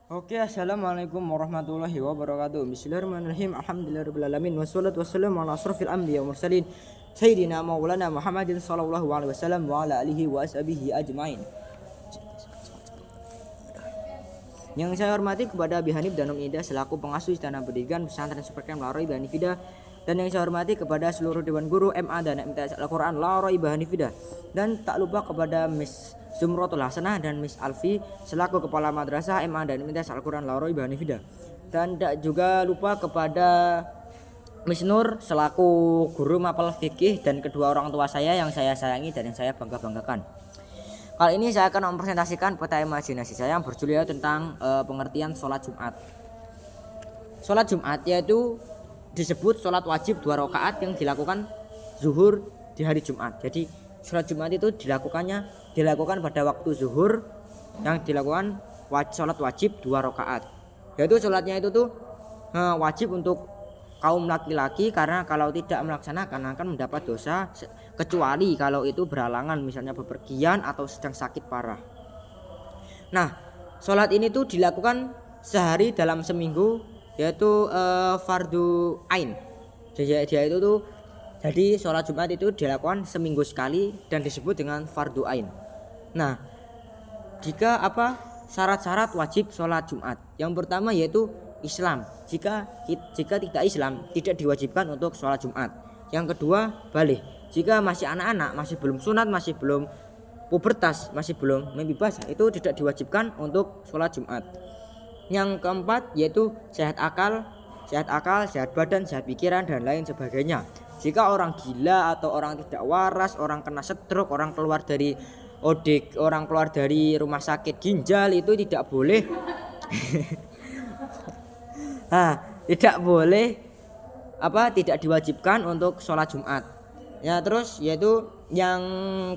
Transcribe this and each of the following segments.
Oke, assalamualaikum warahmatullahi wabarakatuh. Bismillahirrahmanirrahim. Alhamdulillahirobbilalamin. Wassalatu wassalamu ala asrofil anbiya wal mursalin Sayyidina maulana Muhammadin sallallahu alaihi wasallam wa ala alihi wa ashabihi ajmain. Yang saya hormati kepada Abi Hanif dan Om Ida selaku pengasuh Istana Pendidikan Pesantren Supercamp La Roibah Hanifida, dan yang saya hormati kepada seluruh Dewan Guru MA dan MTS Al-Quran La Roibah Hanifida, dan tak lupa kepada Miss Zumrotul Hasanah dan Miss Alfi selaku Kepala Madrasah MA dan MTS Al-Quran La Roibah Hanifida, dan tak juga lupa kepada Miss Nur selaku guru mapel fikih dan kedua orang tua saya yang saya sayangi dan yang saya banggakan. Kali ini saya akan mempresentasikan peta imajinasi saya yang berjudul tentang pengertian sholat Jumat. Sholat Jumat yaitu disebut sholat wajib 2 rakaat yang dilakukan zuhur di hari Jumat. Jadi sholat Jumat itu dilakukan pada waktu zuhur, yang dilakukan sholat wajib 2 rakaat. Yaitu sholatnya itu wajib untuk kaum laki-laki, karena kalau tidak melaksanakan akan mendapat dosa, kecuali kalau itu berhalangan, misalnya bepergian atau sedang sakit parah. Nah, sholat ini dilakukan sehari dalam seminggu, yaitu fardu ain. Jadi sholat Jumat itu dilakukan seminggu sekali dan disebut dengan fardu ain. Nah, jika syarat-syarat wajib sholat Jumat? Yang pertama yaitu Islam. Jika tidak Islam, tidak diwajibkan untuk sholat Jumat. Yang kedua, balik. Jika masih anak-anak, masih belum sunat, masih belum pubertas, masih belum mimpi basah, itu tidak diwajibkan untuk sholat Jumat. Yang keempat yaitu sehat akal, sehat badan, sehat pikiran, dan lain sebagainya. Jika orang gila atau orang tidak waras, orang kena stroke, orang keluar dari orang keluar dari rumah sakit ginjal, itu tidak boleh tidak diwajibkan untuk sholat Jumat. Ya, terus yaitu yang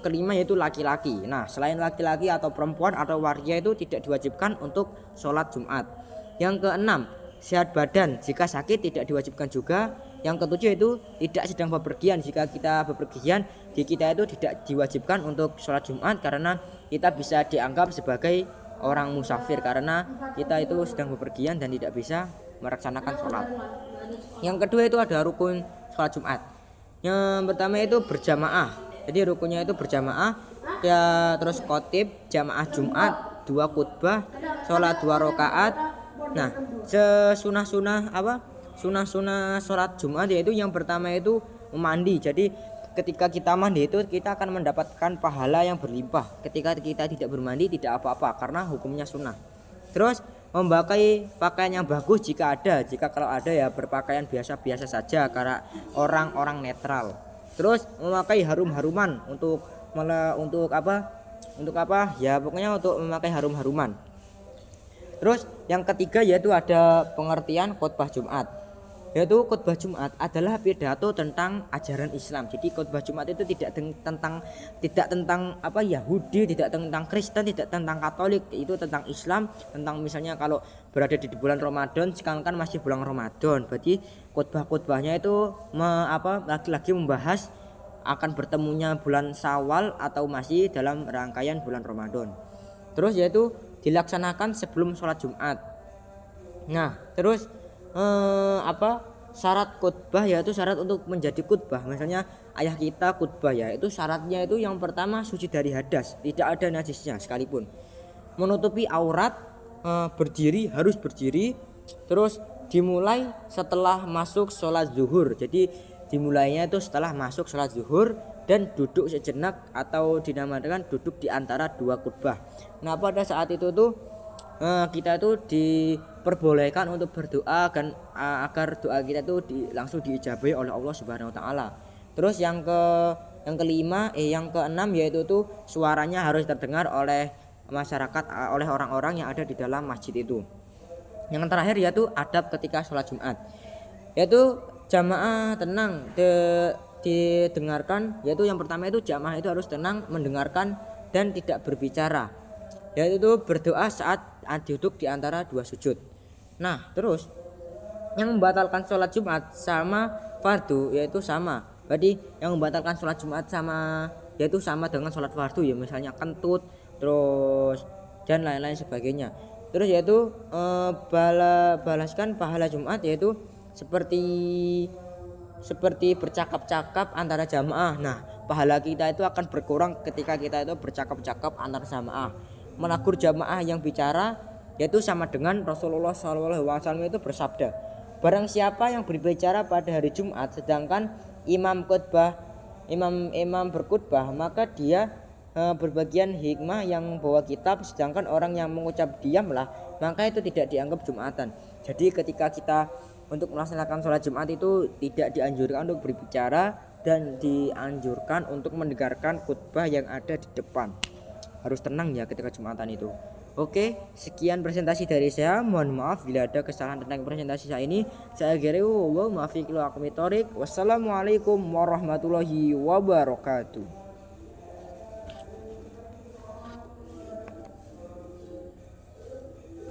kelima yaitu laki-laki. Nah, selain laki-laki atau perempuan atau waria itu tidak diwajibkan untuk sholat Jumat. Yang keenam, sehat badan. Jika sakit tidak diwajibkan juga. Yang ketujuh itu tidak sedang bepergian. Jika kita bepergian, kita itu tidak diwajibkan untuk sholat Jumat, karena kita bisa dianggap sebagai orang musafir karena kita itu sedang bepergian dan tidak bisa melaksanakan sholat. Yang kedua itu ada rukun sholat Jumat. Yang pertama itu berjamaah. Jadi rukunnya itu berjamaah, ya, terus khotib, jamaah Jumat, 2 khutbah, sholat 2 rakaat. Nah, sunah-sunah sholat Jumat yaitu yang pertama itu mandi. Jadi ketika kita mandi itu kita akan mendapatkan pahala yang berlimpah. Ketika kita tidak bermandi tidak apa-apa karena hukumnya sunnah. Terus memakai pakaian yang bagus jika ada. Jika kalau ada ya berpakaian biasa-biasa saja karena orang-orang netral. Terus memakai harum-haruman untuk ya pokoknya untuk memakai harum-haruman. Terus yang ketiga yaitu ada pengertian khutbah Jumat. Yaitu khutbah Jumat adalah pidato tentang ajaran Islam. Jadi khutbah Jumat itu tidak tentang Yahudi, tidak tentang Kristen, tidak tentang Katolik, itu tentang Islam, tentang misalnya kalau berada di bulan Ramadan, sekarang kan masih bulan Ramadan, berarti khutbah-khutbahnya itu lagi-lagi membahas akan bertemunya bulan Syawal atau masih dalam rangkaian bulan Ramadan. Terus yaitu dilaksanakan sebelum sholat Jumat. Nah, terus syarat khutbah yaitu syarat untuk menjadi khutbah. Misalnya ayah kita khutbah, ya itu syaratnya itu yang pertama suci dari hadas, tidak ada najisnya sekalipun. Menutupi aurat, harus berdiri. Terus dimulai setelah masuk sholat zuhur. Jadi dimulainya itu setelah masuk sholat zuhur dan duduk sejenak atau dinamakan duduk di antara 2 khutbah. Nah, pada saat itu kita diperbolehkan untuk berdoa dan agar doa kita langsung diijabahi oleh Allah Subhanahu wa taala. Terus yang keenam yaitu suaranya harus terdengar oleh masyarakat, oleh orang-orang yang ada di dalam masjid itu. Yang terakhir yaitu adab ketika sholat Jumat. Yaitu jamaah tenang didengarkan, yaitu yang pertama itu jamaah itu harus tenang mendengarkan dan tidak berbicara. Yaitu berdoa saat duduk di antara 2 sujud. Nah, terus yang membatalkan sholat Jumat sama fardu yaitu sama. Berarti yang membatalkan sholat Jumat sama dengan sholat fardu, ya misalnya kentut, terus dan lain-lain sebagainya. Terus yaitu balaskan pahala Jumat yaitu seperti bercakap-cakap antara jamaah. Nah, pahala kita itu akan berkurang ketika kita itu bercakap-cakap antar jamaah. Menegur jamaah yang bicara yaitu sama dengan Rasulullah SAW itu bersabda, barang siapa yang berbicara pada hari Jumat sedangkan imam berkhutbah, maka dia berbagian hikmah yang bawa kitab, sedangkan orang yang mengucap diamlah, maka itu tidak dianggap Jumatan. Jadi ketika kita untuk melaksanakan sholat Jumat itu tidak dianjurkan untuk berbicara dan dianjurkan untuk mendengarkan khutbah yang ada di depan. Harus tenang ya ketika Jumatan itu. Oke, sekian presentasi dari saya. Mohon maaf bila ada kesalahan tentang presentasi saya ini. Saya akhiri wassalamualaikum warahmatullahi wabarakatuh.